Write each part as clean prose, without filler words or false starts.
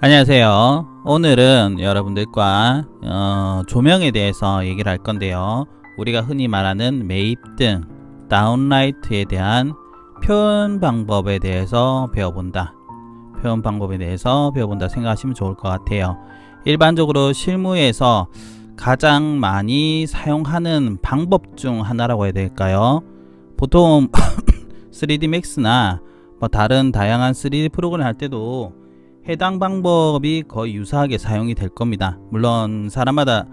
안녕하세요. 오늘은 여러분들과 조명에 대해서 얘기를 할 건데요. 우리가 흔히 말하는 매입등, 다운라이트에 대한 표현 방법에 대해서 배워본다. 생각하시면 좋을 것 같아요. 일반적으로 실무에서 가장 많이 사용하는 방법 중 하나라고 해야 될까요? 보통 3D Max나 뭐 다른 다양한 3D 프로그램 할 때도 해당 방법이 거의 유사하게 사용이 될 겁니다. 물론 사람마다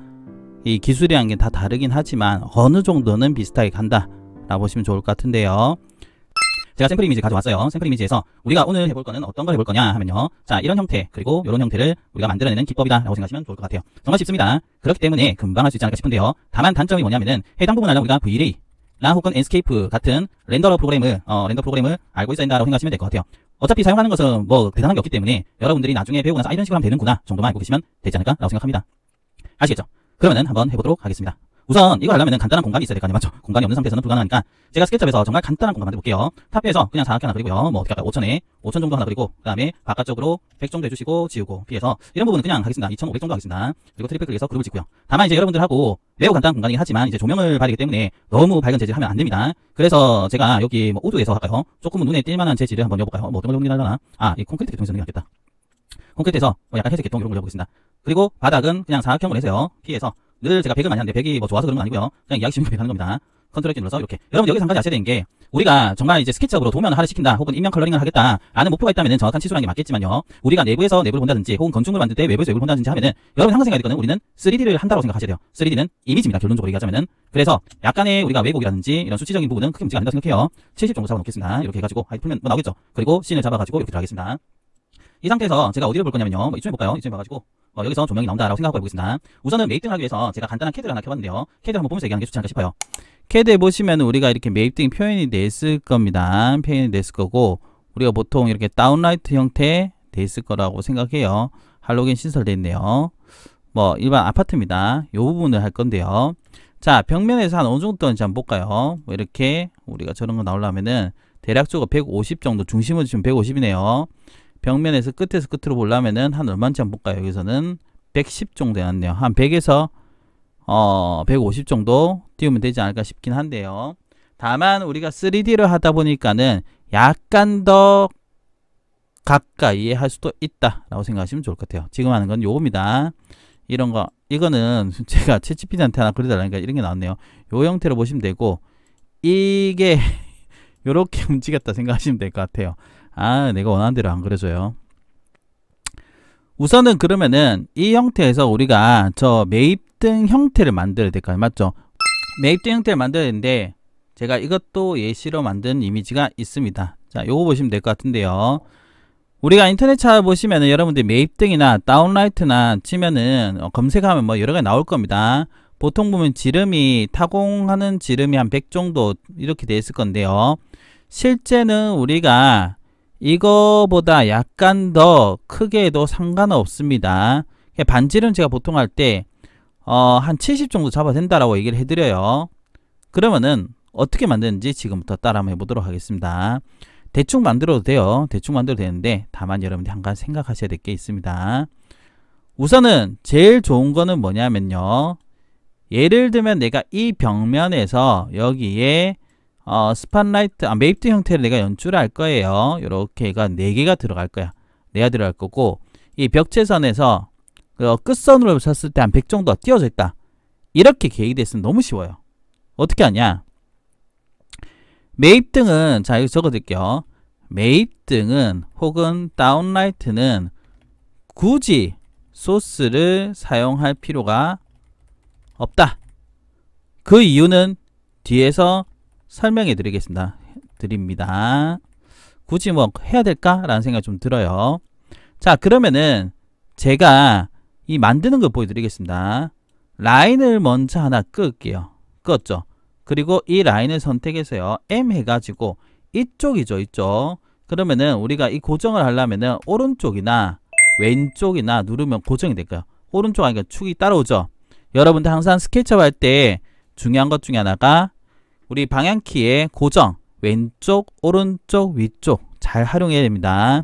이 기술이란 게 다 다르긴 하지만 어느 정도는 비슷하게 간다 라고 보시면 좋을 것 같은데요. 제가 샘플 이미지 가져왔어요. 샘플 이미지에서 우리가 오늘 해볼 거는 어떤 걸 해볼 거냐 하면요, 자, 이런 형태 그리고 이런 형태를 우리가 만들어내는 기법이다 라고 생각하시면 좋을 것 같아요. 정말 쉽습니다. 그렇기 때문에 금방 할 수 있지 않을까 싶은데요. 다만 단점이 뭐냐면은 해당 부분을 하려면 우리가 V-Ray 나 혹은 엔스케이프 같은 렌더 프로그램을 알고 있어야 된다고 생각하시면 될 것 같아요. 어차피 사용하는 것은 뭐 대단한 게 없기 때문에 여러분들이 나중에 배우고 나서 이런 식으로 하면 되는구나 정도만 알고 계시면 되지 않을까 라고 생각합니다. 아시겠죠? 그러면은 한번 해보도록 하겠습니다. 우선 이거 하려면 간단한 공간이 있어야 될 거 아니에요, 맞죠? 공간이 없는 상태에서는 불가능하니까 제가 스케치업에서 정말 간단한 공간 만들어볼게요. 탑뷰에서 그냥 사각형 하나 그리고요, 뭐 어떻게 할까, 5,000 정도 하나 그리고 그 다음에 바깥쪽으로 100 정도 해주시고 지우고 피해서 이런 부분은 그냥 하겠습니다. 2,500 정도 하겠습니다. 그리고 트리플 클릭해서 그룹을 짓고요. 다만 이제 여러분들하고 매우 간단한 공간이긴 하지만 이제 조명을 봐야 되기 때문에 너무 밝은 재질을 하면 안 됩니다. 그래서 제가 여기 뭐 우드에서 할까요? 조금은 눈에 띌만한 재질을 한번 넣어볼까요? 뭐 어떤 걸 넣으려나? 이 콘크리트 계통에서 넣는 게 낫겠다. 콘크리트에서 뭐 약간 회색 계통 이런 걸 넣어보겠습니다. 그리고 바닥은 그냥 사각형으로 해서요, 피해서 늘 제가 100을 많이 하는데 100이 뭐 좋아서 그런 건 아니고요. 그냥 이야기 쉽게 100 하는 겁니다. 컨트롤 키 눌러서 이렇게. 여러분 여기서 한 가지 아셔야 되는 게, 우리가 정말 이제 스케치업으로 도면을 하를 시킨다 혹은 인명 컬러링을 하겠다 라는 목표가 있다면 정확한 치수라는 게 맞겠지만요, 우리가 내부에서 내부를 본다든지 혹은 건축물을 만들 때 외부에서 외부를 본다든지 하면은 여러분 항상 생각해야 될 거는 우리는 3D를 한다고 생각하셔야 돼요. 3D는 이미지입니다, 결론적으로 얘기하자면은. 그래서 약간의 우리가 왜곡이라든지 이런 수치적인 부분은 크게 문제가 아니다 생각해요. 70 정도 잡아놓겠습니다. 이렇게 해가지고 풀면 뭐 나오겠죠. 그리고 씬을 잡아가지고 이렇게 들어가겠습니다. 이 상태에서 제가 어디를 볼 거냐면요, 이쯤에 볼까요? 이쯤에 봐가지고 여기서 조명이 나온다라고 생각하고 해보겠습니다. 우선은 매입등 하기 위해서 제가 간단한 CAD를 하나 켜봤는데요, CAD 한번 보면서 얘기하는 게 좋지 않을까 싶어요. CAD에 보시면 우리가 이렇게 매입등이 표현이 됐을 겁니다. 표현이 됐을 거고, 우리가 보통 이렇게 다운라이트 형태 돼 있을 거라고 생각해요. 할로겐 신설되어 있네요. 뭐 일반 아파트입니다. 이 부분을 할 건데요. 자, 벽면에서 한 어느 정도인지 한번 볼까요? 뭐 이렇게 우리가 저런 거 나오려면은 대략적으로 150 정도, 중심을 지금 150이네요. 벽면에서 끝에서 끝으로 보려면은 한 얼마인지 한번 볼까요? 여기서는 110 정도 해놨네요. 한 100에서 150 정도 띄우면 되지 않을까 싶긴 한데요. 다만 우리가 3D를 하다 보니까는 약간 더 가까이에 할 수도 있다 라고 생각하시면 좋을 것 같아요. 지금 하는 건 요겁니다. 이런 거, 이거는 제가 챗GPT한테 하나 그려달라니까 이런 게 나왔네요. 요 형태로 보시면 되고, 이게 요렇게 움직였다 생각하시면 될 것 같아요. 내가 원하는 대로 안 그려줘요. 우선은 그러면은 이 형태에서 우리가 저 매입등 형태를 만들어야 될까요? 맞죠? 매입등 형태를 만들어야 되는데 제가 이것도 예시로 만든 이미지가 있습니다. 자, 요거 보시면 될 것 같은데요. 우리가 인터넷 찾아보시면은 여러분들 매입등이나 다운라이트나 치면은 검색하면 뭐 여러 가지 나올 겁니다. 보통 보면 지름이, 타공하는 지름이 한 100 정도 이렇게 돼 있을 건데요. 실제는 우리가 이거보다 약간 더 크게 해도 상관없습니다. 반지름 제가 보통 할 때 한 70 정도 잡아도 된다라고 얘기를 해드려요. 그러면은 어떻게 만드는지 지금부터 따라 한번 해보도록 하겠습니다. 대충 만들어도 돼요. 대충 만들어도 되는데 다만 여러분들이 한 가지 생각하셔야 될 게 있습니다. 우선은 제일 좋은 거는 뭐냐면요, 예를 들면 내가 이 벽면에서 여기에 스팟라이트, 매입등 형태를 내가 연출을 할 거예요. 요렇게가 4개가 들어갈 거야. 4가 들어갈 거고, 이 벽체선에서 끝선으로 쳤을 때 한 100 정도 띄워져 있다. 이렇게 계획이 됐으면 너무 쉬워요. 어떻게 하냐? 매입등은, 자, 여기 적어드릴게요. 매입등은 혹은 다운라이트는 굳이 소스를 사용할 필요가 없다. 그 이유는 뒤에서 설명해 드립니다. 굳이 뭐 해야 될까? 라는 생각이 좀 들어요. 자, 그러면은 제가 이 만드는 걸 보여드리겠습니다. 라인을 먼저 하나 끌게요. 껐죠? 그리고 이 라인을 선택해서요, M 해가지고 이쪽이죠, 이쪽. 그러면은 우리가 이 고정을 하려면은 오른쪽이나 왼쪽이나 누르면 고정이 될까요? 오른쪽 하니까 축이 따라오죠. 여러분들 항상 스케치업 할 때 중요한 것 중에 하나가 우리 방향키의 고정, 왼쪽, 오른쪽, 위쪽 잘 활용해야 됩니다.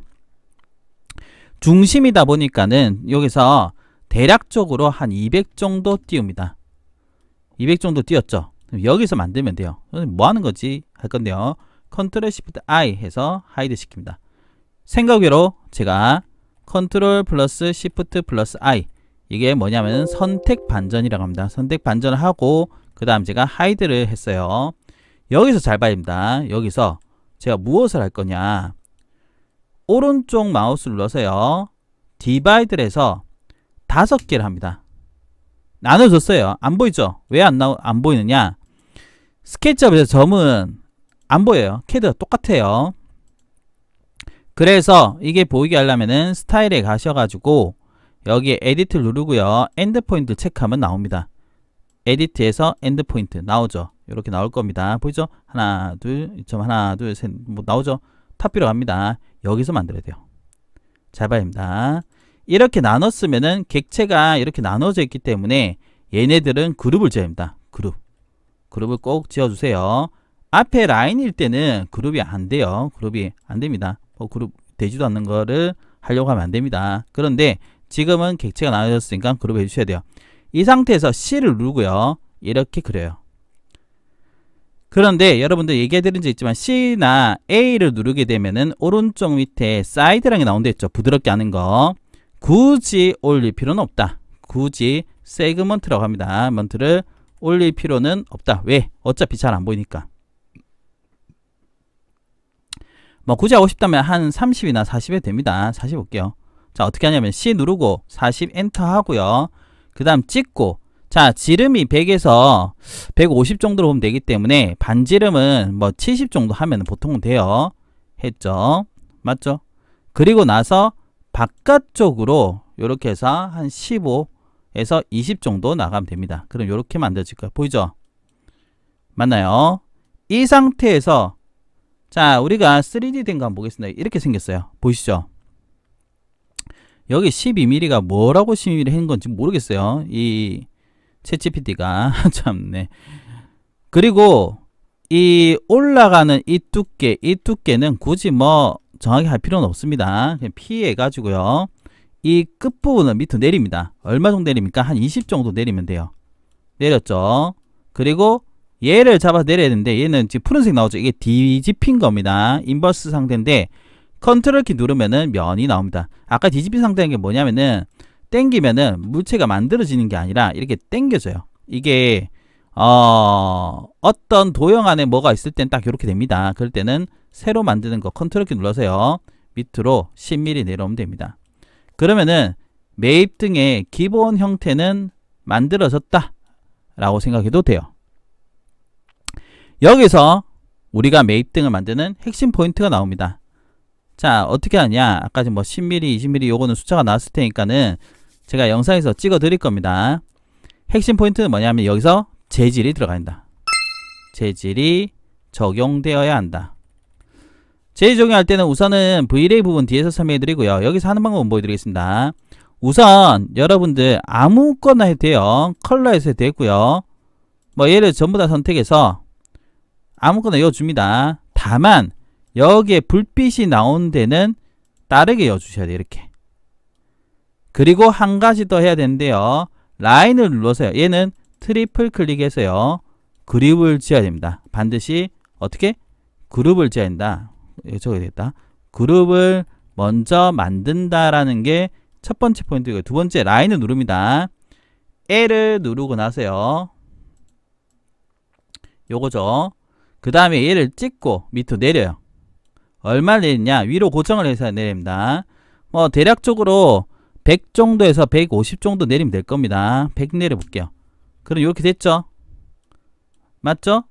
중심이다 보니까는 여기서 대략적으로 한 200 정도 띄웁니다. 200 정도 띄웠죠. 여기서 만들면 돼요. 뭐 하는 거지? 할 건데요. 컨트롤 시프트 I 해서 하이드 시킵니다. 생각외로 제가 컨트롤 플러스 시프트 플러스 I, 이게 뭐냐면 선택 반전이라고 합니다. 선택 반전을 하고 그 다음 제가 하이드를 했어요. 여기서 잘 봐야 됩니다. 여기서 제가 무엇을 할 거냐, 오른쪽 마우스를 눌러서요, 디바이드를 해서 5개를 합니다. 나눠줬어요. 안 보이죠? 왜 안 보이느냐? 스케치업에서 점은 안 보여요. 캐드가 똑같아요. 그래서 이게 보이게 하려면은 스타일에 가셔가지고 여기에 에디트를 누르고요, 엔드 포인트를 체크하면 나옵니다. 에디트에서 엔드 포인트 나오죠. 이렇게 나올 겁니다. 보이죠? 하나, 둘, 하나, 둘, 셋, 뭐 나오죠? 탑뷰로 갑니다. 여기서 만들어야 돼요. 잘 봐야 됩니다. 이렇게 나눴으면은 객체가 이렇게 나눠져 있기 때문에 얘네들은 그룹을 지어야 됩니다. 그룹을 꼭 지어주세요. 앞에 라인일 때는 그룹이 안 돼요. 그룹이 안 됩니다. 그룹 되지도 않는 거를 하려고 하면 안 됩니다. 그런데 지금은 객체가 나눠졌으니까 그룹 해주셔야 돼요. 이 상태에서 C를 누르고요, 이렇게 그려요. 그런데 여러분들 얘기해드린 적 있지만 C나 A를 누르게 되면은 오른쪽 밑에 사이드라는 게 나온다 했죠. 부드럽게 하는 거. 굳이 올릴 필요는 없다. 굳이 세그먼트라고 합니다. 먼트를 올릴 필요는 없다. 왜? 어차피 잘 안 보이니까. 뭐 굳이 하고 싶다면 한 30이나 40에 됩니다. 40 볼게요. 자, 어떻게 하냐면 C 누르고 40 엔터 하고요. 그 다음 찍고, 자, 지름이 100에서 150 정도로 보면 되기 때문에 반지름은 뭐 70 정도 하면 보통은 돼요. 했죠. 맞죠? 그리고 나서 바깥쪽으로 이렇게 해서 한 15에서 20 정도 나가면 됩니다. 그럼 이렇게 만들어질 거예요. 보이죠? 맞나요? 이 상태에서 자, 우리가 3D 된 거 한번 보겠습니다. 이렇게 생겼어요. 보이시죠? 여기 12mm가 뭐라고 12mm 한 건지 모르겠어요. 이 챗GPT가 참네. 그리고 이 올라가는 이 두께는 굳이 뭐 정확히 할 필요는 없습니다. 그냥 피해 가지고요, 이 끝부분을 밑으로 내립니다. 얼마 정도 내립니까? 한 20 정도 내리면 돼요. 내렸죠. 그리고 얘를 잡아서 내려야 되는데 얘는 지금 푸른색 나오죠. 이게 뒤집힌 겁니다. 인버스 상태인데 컨트롤 키 누르면은 면이 나옵니다. 아까 뒤집힌 상태인 게 뭐냐면은 땡기면은 물체가 만들어지는 게 아니라 이렇게 땡겨져요. 이게 어떤 도형 안에 뭐가 있을 땐 딱 이렇게 됩니다. 그럴 때는 새로 만드는 거 컨트롤 키 눌러서요, 밑으로 10mm 내려오면 됩니다. 그러면은 매입 등의 기본 형태는 만들어졌다 라고 생각해도 돼요. 여기서 우리가 매입 등을 만드는 핵심 포인트가 나옵니다. 자, 어떻게 하냐, 아까 뭐 10mm, 20mm 요거는 숫자가 나왔을 테니까는 제가 영상에서 찍어 드릴 겁니다. 핵심 포인트는 뭐냐면 여기서 재질이 들어간다. 재질이 적용되어야 한다. 재질 적용할 때는 우선은 Vray 부분 뒤에서 설명해 드리고요. 여기서 하는 방법은 보여드리겠습니다. 우선 여러분들 아무거나 해도 돼요. 컬러에서 해도 되고요. 뭐 얘를 전부 다 선택해서 아무거나 이어줍니다. 다만 여기에 불빛이 나온 데는 다르게 이어주셔야 돼요. 이렇게. 그리고 한 가지 더 해야 되는데요. 라인을 눌러서요, 얘는 트리플 클릭해서요, 그룹을 지어야 됩니다. 반드시 어떻게? 그룹을 지어야 된다. 적어야 되겠다. 그룹을 먼저 만든다라는 게 첫 번째 포인트이고, 두 번째 라인을 누릅니다. L을 누르고 나서요, 요거죠. 그 다음에 얘를 찍고 밑으로 내려요. 얼마를 내리냐? 위로 고정을 해서 내립니다. 뭐 대략적으로 100 정도에서 150 정도 내리면 될 겁니다. 100 내려볼게요. 그럼 이렇게 됐죠? 맞죠?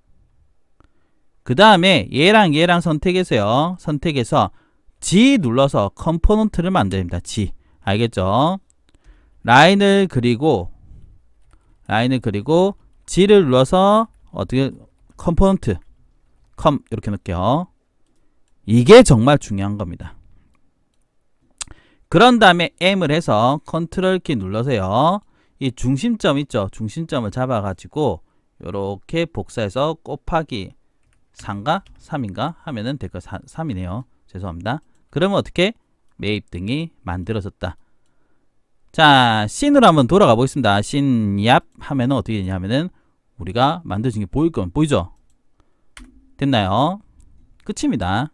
그 다음에 얘랑 선택해서요, 선택해서 G 눌러서 컴포넌트를 만듭니다. G. 알겠죠? 라인을 그리고 G를 눌러서 어떻게 컴포넌트 이렇게 넣을게요. 이게 정말 중요한 겁니다. 그런 다음에 M을 해서 컨트롤 키 눌러서요. 이 중심점 있죠? 중심점을 잡아가지고 요렇게 복사해서 곱하기 4인가? 3인가? 하면은 될 거 3이네요. 죄송합니다. 그러면 어떻게? 매입 등이 만들어졌다. 자, 씬으로 한번 돌아가 보겠습니다. 씬얍 하면은 어떻게 되냐 하면은 우리가 만들어진 게 보일 건 보이죠? 됐나요? 끝입니다.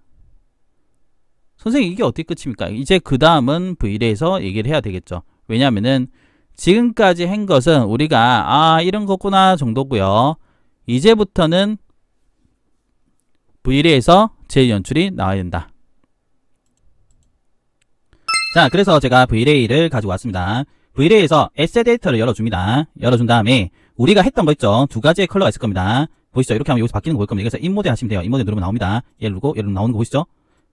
선생님 이게 어떻게 끝입니까? 이제 그 다음은 V레에서 얘기를 해야 되겠죠. 왜냐하면은 지금까지 한 것은 우리가 이런 거구나 정도고요. 이제부터는 V레에서 재연출이 나와야 된다. 자, 그래서 제가 V레이를 가지고 왔습니다. V레이에서 에셋 데이터를 열어줍니다. 열어준 다음에 우리가 했던 거 있죠. 두 가지의 컬러가 있을 겁니다. 보이시죠? 이렇게 하면 여기서 바뀌는 거 보일 겁니다. 그래서 인모드 하시면 돼요. 인모드 누르면 나옵니다. 얘를 누르고 얘를 나오는 거 보이시죠?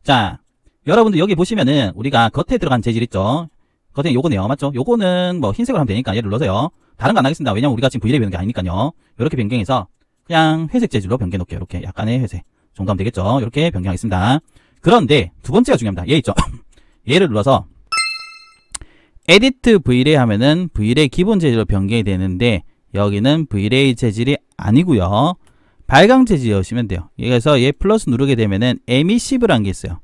자, 여러분들 여기 보시면은 우리가 겉에 들어간 재질 있죠? 겉에 요거네요. 맞죠? 요거는 뭐 흰색으로 하면 되니까 얘를 눌러서요. 다른 거 안 하겠습니다. 왜냐면 우리가 지금 V레이 배우는 게 아니니까요. 이렇게 변경해서 그냥 회색 재질로 변경 놓을게요. 이렇게 약간의 회색 정도 하면 되겠죠? 이렇게 변경하겠습니다. 그런데 두 번째가 중요합니다. 얘 있죠? 얘를 눌러서 에디트 V레이 하면은 V레이 기본 재질로 변경이 되는데 여기는 V레이 재질이 아니고요. 발광 재질 넣으시면 돼요. 그래서 얘 플러스 누르게 되면은 에미시브라는 게 있어요.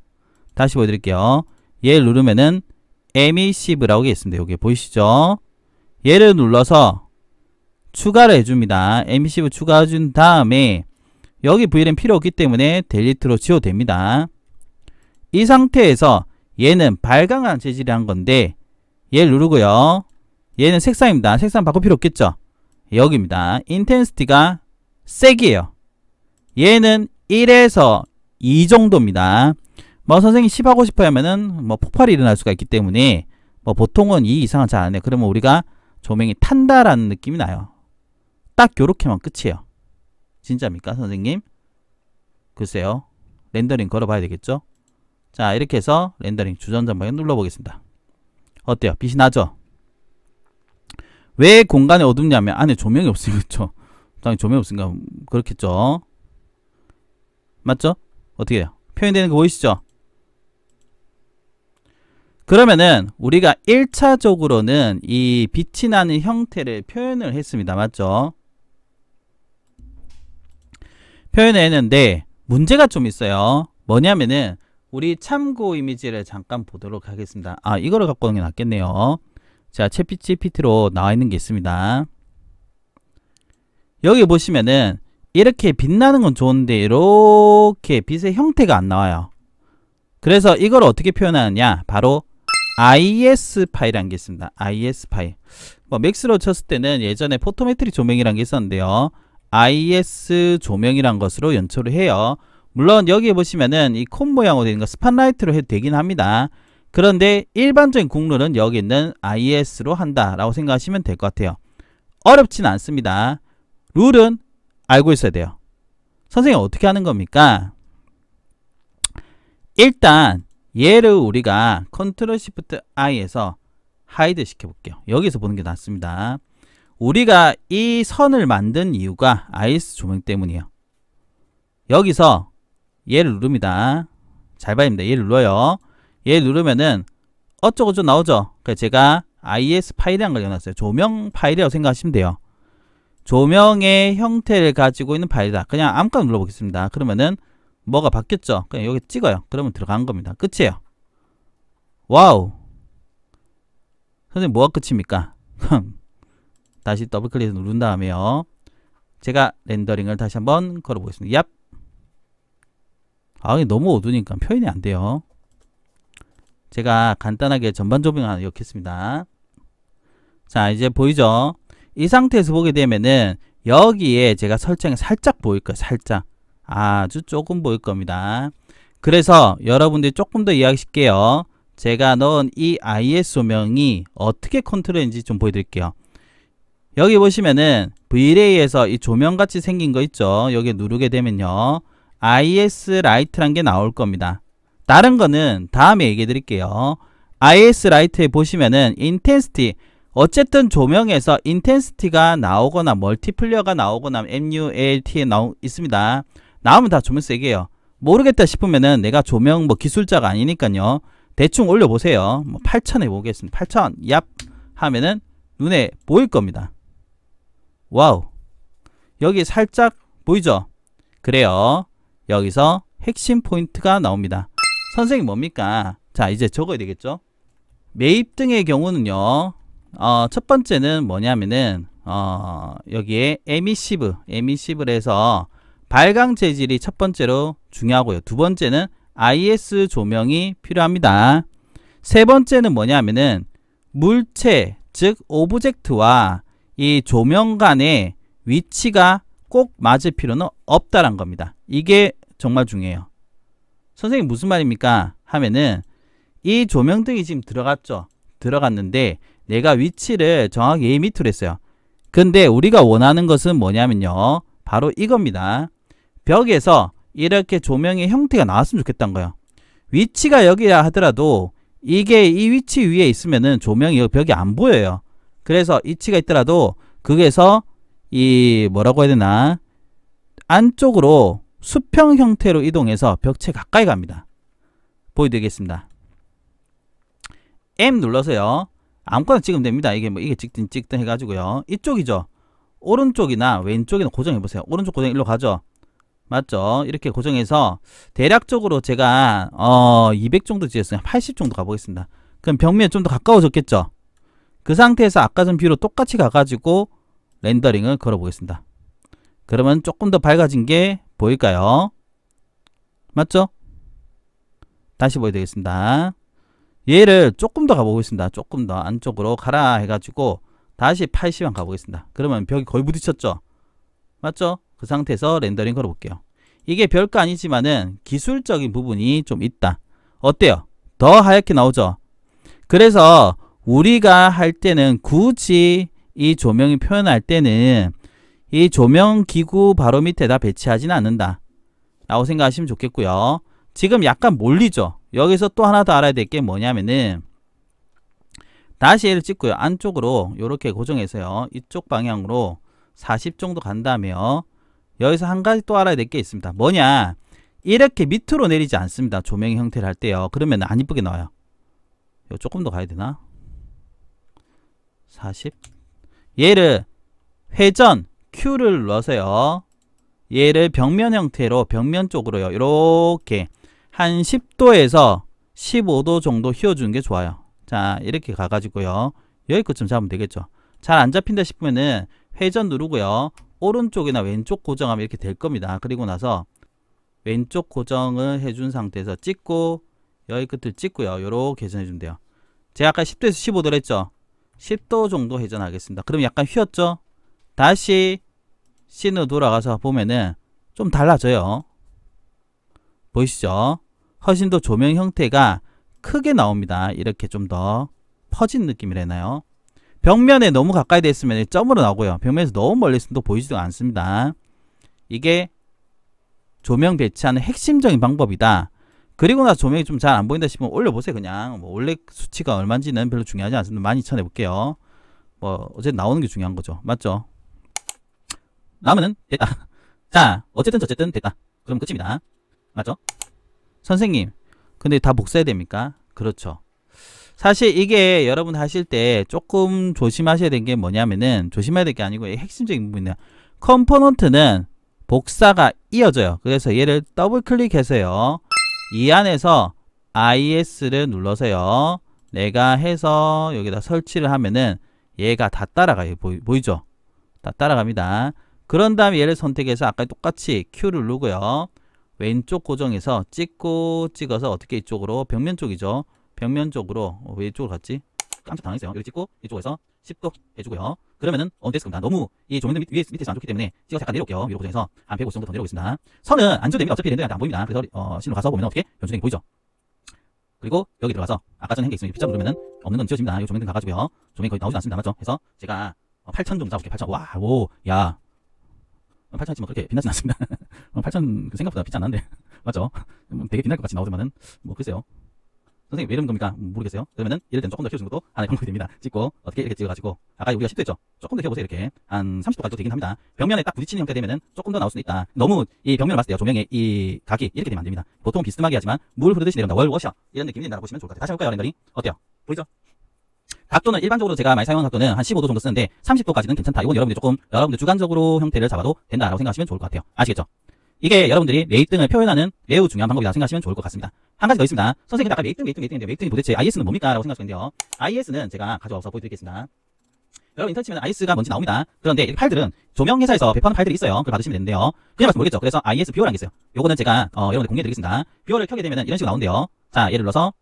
다시 보여드릴게요. 얘를 누르면은 에미시브라고 있습니다. 여기 보이시죠? 얘를 눌러서 추가를 해줍니다. 에미시브 추가해준 다음에 여기 V레이는 필요 없기 때문에 델리트로 지워도 됩니다. 이 상태에서 얘는 발광한 재질이 한 건데 얘를 누르고요. 얘는 색상입니다. 색상 바꿀 필요 없겠죠? 여기입니다. 인텐시티가 색이에요. 얘는 1에서 2 정도입니다. 뭐 선생님 10 하고 싶어 하면은 뭐 폭발이 일어날 수가 있기 때문에 뭐 보통은 2 이상은 잘 안 해요. 그러면 우리가 조명이 탄다라는 느낌이 나요. 딱 요렇게만 끝이에요. 진짜입니까 선생님? 글쎄요. 렌더링 걸어봐야 되겠죠? 자, 이렇게 해서 렌더링 주전자 방향 눌러보겠습니다. 어때요? 빛이 나죠? 왜 공간이 어둡냐면 안에 조명이 없으니까 당연히 조명이 없으니까 그렇겠죠. 맞죠? 어떻게 해요? 표현되는 거 보이시죠? 그러면은 우리가 1차적으로는 이 빛이 나는 형태를 표현을 했습니다. 맞죠? 표현을 했는데 문제가 좀 있어요. 뭐냐면은 우리 참고 이미지를 잠깐 보도록 하겠습니다. 이거를 갖고 오는 게 낫겠네요. 자, 챗GPT로 나와 있는 게 있습니다. 여기 보시면은 이렇게 빛나는 건 좋은데 이렇게 빛의 형태가 안 나와요. 그래서 이걸 어떻게 표현하느냐? 바로 IS 파일이라는 게 있습니다. IS 파일. 뭐 맥스로 쳤을 때는 예전에 포토메트릭 조명이라는 게 있었는데요. IS 조명이란 것으로 연출을 해요. 물론 여기 보시면은 이 콘 모양으로 되는 거 스팟라이트로 해도 되긴 합니다. 그런데 일반적인 국룰은 여기 있는 IS로 한다라고 생각하시면 될 것 같아요. 어렵진 않습니다. 룰은 알고 있어야 돼요. 선생님 어떻게 하는 겁니까? 일단 얘를 우리가 컨트롤 시프트 I에서 하이드 시켜볼게요. 여기서 보는 게 낫습니다. 우리가 이 선을 만든 이유가 IS 조명 때문이에요. 여기서 얘를 누릅니다. 잘 봐야 됩니다. 얘를 눌러요. 얘를 누르면은 어쩌고저쩌고 나오죠. 그래서 제가 IS 파일이라는 걸 넣어놨어요. 조명 파일이라고 생각하시면 돼요. 조명의 형태를 가지고 있는 파일이다. 그냥 아무거나 눌러보겠습니다. 그러면은 뭐가 바뀌었죠? 그냥 여기 찍어요. 그러면 들어간 겁니다. 끝이에요. 와우. 선생님 뭐가 끝입니까? 다시 더블 클릭해서 누른 다음에요. 제가 렌더링을 다시 한번 걸어보겠습니다. 얍. 이게 너무 어두우니까 표현이 안 돼요. 제가 간단하게 전반 조명 하나 넣겠습니다. 자, 이제 보이죠? 이 상태에서 보게 되면은 여기에 제가 설정이 살짝 보일 거예요. 살짝. 아주 조금 보일 겁니다. 그래서 여러분들이 조금 더 이해하실게요. 제가 넣은 이 IS 조명이 어떻게 컨트롤인지 좀 보여드릴게요. 여기 보시면은 V레이에서 이 조명같이 생긴 거 있죠? 여기 누르게 되면요. IS 라이트란 게 나올 겁니다. 다른 거는 다음에 얘기해 드릴게요. IS 라이트에 보시면은 인텐시티, 어쨌든 조명에서 인텐시티가 나오거나 멀티플리어가 나오거나 MULT에 있습니다. 나오면 다 조명 세게요. 모르겠다 싶으면은 내가 조명 뭐 기술자가 아니니까요. 대충 올려보세요. 뭐 8,000 해보겠습니다. 8,000 얍 하면은 눈에 보일 겁니다. 와우, 여기 살짝 보이죠? 그래요. 여기서 핵심 포인트가 나옵니다. 선생님 뭡니까? 자, 이제 적어야 되겠죠? 매입 등의 경우는요, 첫 번째는 뭐냐면은 여기에 에미시브를 해서 발광 재질이 첫 번째로 중요하고요. 두 번째는 IS 조명이 필요합니다. 세 번째는 뭐냐면은 물체, 즉 오브젝트와 이 조명 간의 위치가 꼭 맞을 필요는 없다란 겁니다. 이게 정말 중요해요. 선생님 무슨 말입니까? 하면은 이 조명등이 지금 들어갔죠. 들어갔는데 내가 위치를 정확히 A 밑으로 했어요. 근데 우리가 원하는 것은 뭐냐면요, 바로 이겁니다. 벽에서 이렇게 조명의 형태가 나왔으면 좋겠다는 거예요. 위치가 여기라 하더라도 이게 이 위치 위에 있으면은 조명이 여기 벽이 안 보여요. 그래서 위치가 있더라도 거기에서 이 뭐라고 해야 되나, 안쪽으로 수평 형태로 이동해서 벽체 가까이 갑니다. 보여드리겠습니다. M 눌러서요, 아무거나 찍으면 됩니다. 이게 뭐 이게 찍든 해가지고요. 이쪽이죠. 오른쪽이나 왼쪽이나 고정해보세요. 오른쪽 고정 일로 가죠. 맞죠? 이렇게 고정해서 대략적으로 제가 200 정도 지었어요. 80 정도 가보겠습니다. 그럼 벽면에 좀 더 가까워졌겠죠? 그 상태에서 아까 전 뷰로 똑같이 가가지고 렌더링을 걸어보겠습니다. 그러면 조금 더 밝아진 게 보일까요? 맞죠? 다시 보여드리겠습니다. 얘를 조금 더 가보겠습니다. 조금 더 안쪽으로 가라 해가지고 다시 80만 가보겠습니다. 그러면 벽이 거의 부딪혔죠? 맞죠? 그 상태에서 렌더링 걸어볼게요. 이게 별거 아니지만은 기술적인 부분이 좀 있다. 어때요? 더 하얗게 나오죠? 그래서 우리가 할 때는 굳이 이 조명이 표현할 때는 이 조명 기구 바로 밑에다 배치하지는 않는다 라고 생각하시면 좋겠고요. 지금 약간 몰리죠? 여기서 또 하나 더 알아야 될 게 뭐냐면은, 다시 얘를 찍고요. 안쪽으로 이렇게 고정해서요. 이쪽 방향으로 40 정도 간다며, 여기서 한 가지 또 알아야 될 게 있습니다. 뭐냐? 이렇게 밑으로 내리지 않습니다. 조명의 형태를 할 때요. 그러면 안 이쁘게 나와요. 이거 조금 더 가야 되나? 40. 얘를 회전 Q를 눌러서요. 얘를 벽면 형태로 벽면 쪽으로요. 이렇게 한 10도에서 15도 정도 휘어주는 게 좋아요. 자, 이렇게 가가지고요. 여기 끝좀 잡으면 되겠죠. 잘 안 잡힌다 싶으면은 회전 누르고요. 오른쪽이나 왼쪽 고정하면 이렇게 될 겁니다. 그리고 나서 왼쪽 고정을 해준 상태에서 찍고 여기 끝을 찍고요. 요렇게 회전해주면 돼요. 제가 아까 10도에서 15도를 했죠. 10도 정도 회전하겠습니다. 그럼 약간 휘었죠? 다시 C로 돌아가서 보면은 좀 달라져요. 보이시죠? 훨씬 더 조명 형태가 크게 나옵니다. 이렇게 좀 더 퍼진 느낌이라나요? 벽면에 너무 가까이 됐으면 점으로 나오고요. 벽면에서 너무 멀리 있으면 또 보이지도 않습니다. 이게 조명 배치하는 핵심적인 방법이다. 그리고 나서 조명이 좀 잘 안 보인다 싶으면 올려보세요. 그냥 뭐 원래 수치가 얼마인지는 별로 중요하지 않습니다. 12,000 해볼게요. 뭐 어쨌든 나오는 게 중요한 거죠. 맞죠? 나오면은 됐다. 자, 어쨌든 됐다. 그럼 끝입니다. 맞죠? 선생님, 근데 다 복사해야 됩니까? 그렇죠. 사실 이게 여러분 하실 때 조금 조심하셔야 되는 게 뭐냐면은, 조심해야 될 게 아니고 핵심적인 부분이에요. 컴포넌트는 복사가 이어져요. 그래서 얘를 더블 클릭해서요, 이 안에서 IS를 눌러서요, 내가 해서 여기다 설치를 하면은 얘가 다 따라가요. 보이죠? 다 따라갑니다. 그런 다음에 얘를 선택해서 아까 똑같이 Q를 누르고요, 왼쪽 고정해서 찍어서 어떻게 이쪽으로, 벽면 쪽이죠. 벽면 쪽으로, 왜 이쪽으로 갔지? 깜짝 당했어요. 여기 찍고 이쪽에서 10도 해주고요. 그러면은 됐습니다. 너무 이 조명 밑에서 안 좋기 때문에 찍어서 잠깐 내려올게요. 위로 고정해서 한 150 정도 더 내려오겠습니다. 선은 안 줘도 됩니다. 어차피 렌더링한테 안 보입니다. 그래서 C로 가서 보면 어떻게 연출된 게 보이죠? 그리고 여기 들어가서 아까 전에 한 게 있으면 빗자 누르면은 없는 건 지워집니다. 이 조명등 가가지고요. 조명이 거의 나오지 않습니다. 맞죠? 해서 제가 8,000 정도 잡을게요. 8,000. 와, 오, 야. 8,000 했지만 그렇게 빛나진 않습니다. 8,000 생각보다 빛이 안 나는데. 맞죠? 되게 빛날 것 같이 나오지만은, 뭐, 글쎄요. 선생님 왜 이러는 겁니까? 모르겠어요. 그러면은 예를 들면 조금 더 키워주는 것도 하나의 방법이 됩니다. 찍고 어떻게 이렇게 찍어가지고 아까 우리가 10도 했죠? 조금 더 키워보세요. 이렇게 한 30도까지도 되긴 합니다. 벽면에 딱 부딪히는 형태 되면은 조금 더 나올 수도 있다. 너무 이 벽면을 봤을 때요, 조명의 이 각이 이렇게 되면 안 됩니다. 보통 비스듬하게 하지만 물 흐르듯이 내려온다. 월워셔 이런 느낌이 된다고 보시면 좋을 것 같아요. 다시 해볼까요? 렌더링 어때요? 보이죠? 각도는 일반적으로 제가 많이 사용하는 각도는 한 15도 정도 쓰는데 30도까지는 괜찮다. 이건 여러분들이 조금 여러분들 주관적으로 형태를 잡아도 된다라고 생각하시면 좋을 것 같아요. 아시겠죠? 이게 여러분들이 매입등을 표현하는 매우 중요한 방법이라고 생각하시면 좋을 것 같습니다. 한 가지 더 있습니다. 선생님 아까 매입등인데 매입등이 도대체 IS는 뭡니까? 라고 생각하시는데요. IS는 제가 가져와서 보여드리겠습니다. 여러분 인터넷 치면 IS가 뭔지 나옵니다. 그런데 이 파일들은 조명회사에서 배포하는 파일들이 있어요. 그걸 받으시면 되는데요. 그냥 말씀 모르겠죠. 그래서 IS 뷰어라는 게 있어요. 요거는 제가 여러분들 공유해드리겠습니다. 뷰어를 켜게 되면 이런 식으로 나오는데요. 자, 예를 들어서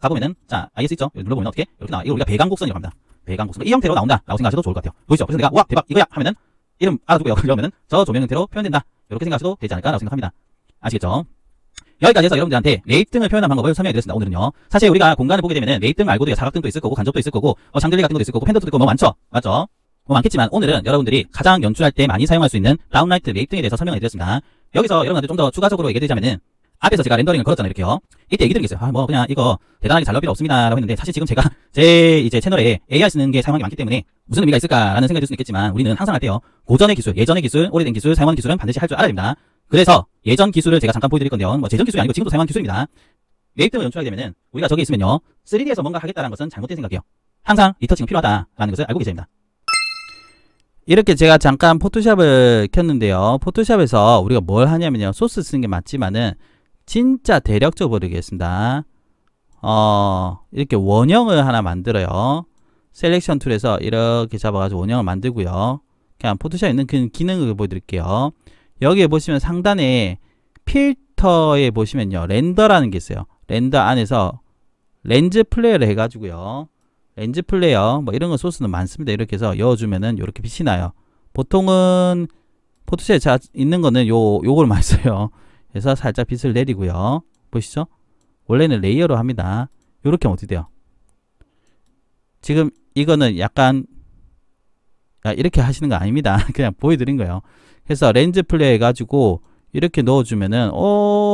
가보면은 자 IS 있죠? 눌러보면 어떻게? 이렇게 나와. 이거 우리가 배강곡선이라고 합니다. 배강곡선. 이 형태로 나온다 라고 생각하셔도 좋을 것 같아요. 보이시죠? 그래서 내가 와 대박 이거야 하면은 이름 알아두고요. 그러면은 저 조명 형태로 표현된다. 이렇게 생각하셔도 되지 않을까라고 생각합니다. 아시겠죠? 여기까지 해서 여러분들한테 매입등을 표현한 방법을 설명해드렸습니다. 오늘은요. 사실 우리가 공간을 보게 되면은 매입등 말고도 사각등도 있을 거고 간접도 있을 거고 샹들리 같은 것도 있을 거고 펜더도 있고 뭐 많죠? 맞죠? 뭐 많겠지만 오늘은 여러분들이 가장 연출할 때 많이 사용할 수 있는 다운라이트 매입등에 대해서 설명해드렸습니다. 여기서 여러분한테 좀 더 추가적으로 얘기해드리자면은 앞에서 제가 렌더링을 걸었잖아요. 이렇게요. 이때 얘기 드리겠어요. 뭐 그냥 이거 대단하게 잘 넣을 필요 없습니다 라고 했는데 사실 지금 제가 제 이제 채널에 AI 쓰는 게 사용하는 게 많기 때문에 무슨 의미가 있을까라는 생각이 들 수는 있겠지만 우리는 항상 할 때요. 고전의 기술, 예전의 기술, 오래된 기술, 사용하는 기술은 반드시 할 줄 알아야 됩니다. 그래서 예전 기술을 제가 잠깐 보여드릴 건데요. 뭐 예전 기술이 아니고 지금도 사용하는 기술입니다. 매입등을 연출하게 되면은 우리가 저기 있으면요. 3D에서 뭔가 하겠다는 것은 잘못된 생각이에요. 항상 리터칭은 필요하다라는 것을 알고 계셔야 됩니다. 이렇게 제가 잠깐 포토샵을 켰는데요. 포토샵에서 우리가 뭘 하냐면요. 소스 쓰는 게 맞지만은 진짜 대략적으로 보여드리겠습니다. 이렇게 원형을 하나 만들어요. 셀렉션 툴에서 이렇게 잡아가지고 원형을 만들고요. 그냥 포토샵에 있는 그 기능을 보여드릴게요. 여기에 보시면 상단에 필터에 보시면요. 렌더라는 게 있어요. 렌더 안에서 렌즈 플레이어를 해가지고요. 렌즈 플레이어 뭐 이런 거 소스는 많습니다. 이렇게 해서 넣어주면은 이렇게 빛이 나요. 보통은 포토샵에 있는 거는 요걸 많이 써요. 그래서 살짝 빛을 내리고요. 보시죠? 원래는 레이어로 합니다. 요렇게 하면 어떻게 돼요? 지금 이거는 약간 이렇게 하시는 거 아닙니다. 그냥 보여드린 거예요. 그래서 렌즈 플레이 해가지고 이렇게 넣어주면은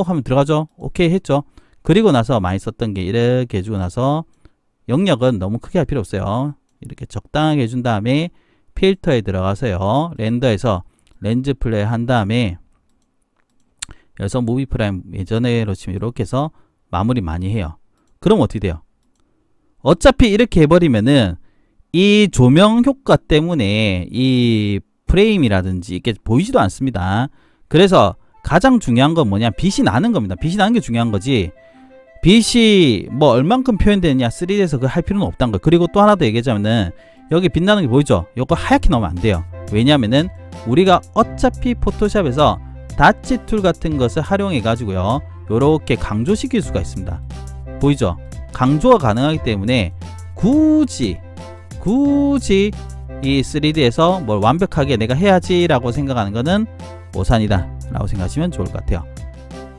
하면 들어가죠? 오케이 했죠? 그리고 나서 많이 썼던 게 이렇게 해주고 나서 영역은 너무 크게 할 필요 없어요. 이렇게 적당하게 해준 다음에 필터에 들어가서요. 렌더에서 렌즈 플레이 한 다음에 여기서 무비 프라임 예전에로 치면 이렇게 해서 마무리 많이 해요. 그럼 어떻게 돼요? 어차피 이렇게 해버리면은 이 조명 효과 때문에 이 프레임이라든지 이게 보이지도 않습니다. 그래서 가장 중요한 건 뭐냐? 빛이 나는 겁니다. 빛이 나는 게 중요한 거지. 빛이 뭐 얼만큼 표현되느냐 3D에서 그거 할 필요는 없다는 거. 그리고 또 하나 더 얘기하자면은 여기 빛나는 게 보이죠? 이거 하얗게 넣으면 안 돼요. 왜냐면은 우리가 어차피 포토샵에서 다치 툴 같은 것을 활용해 가지고요. 요렇게 강조시킬 수가 있습니다. 보이죠? 강조가 가능하기 때문에 굳이 이 3D에서 뭘 완벽하게 내가 해야지 라고 생각하는 거는 오산이다 라고 생각하시면 좋을 것 같아요.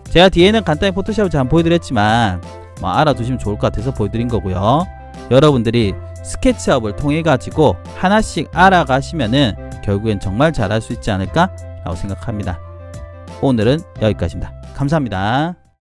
제가 뒤에는 간단히 포토샵을 잘 보여드렸지만 뭐 알아두시면 좋을 것 같아서 보여드린 거고요. 여러분들이 스케치업을 통해 가지고 하나씩 알아가시면은 결국엔 정말 잘할 수 있지 않을까 라고 생각합니다. 오늘은 여기까지입니다. 감사합니다.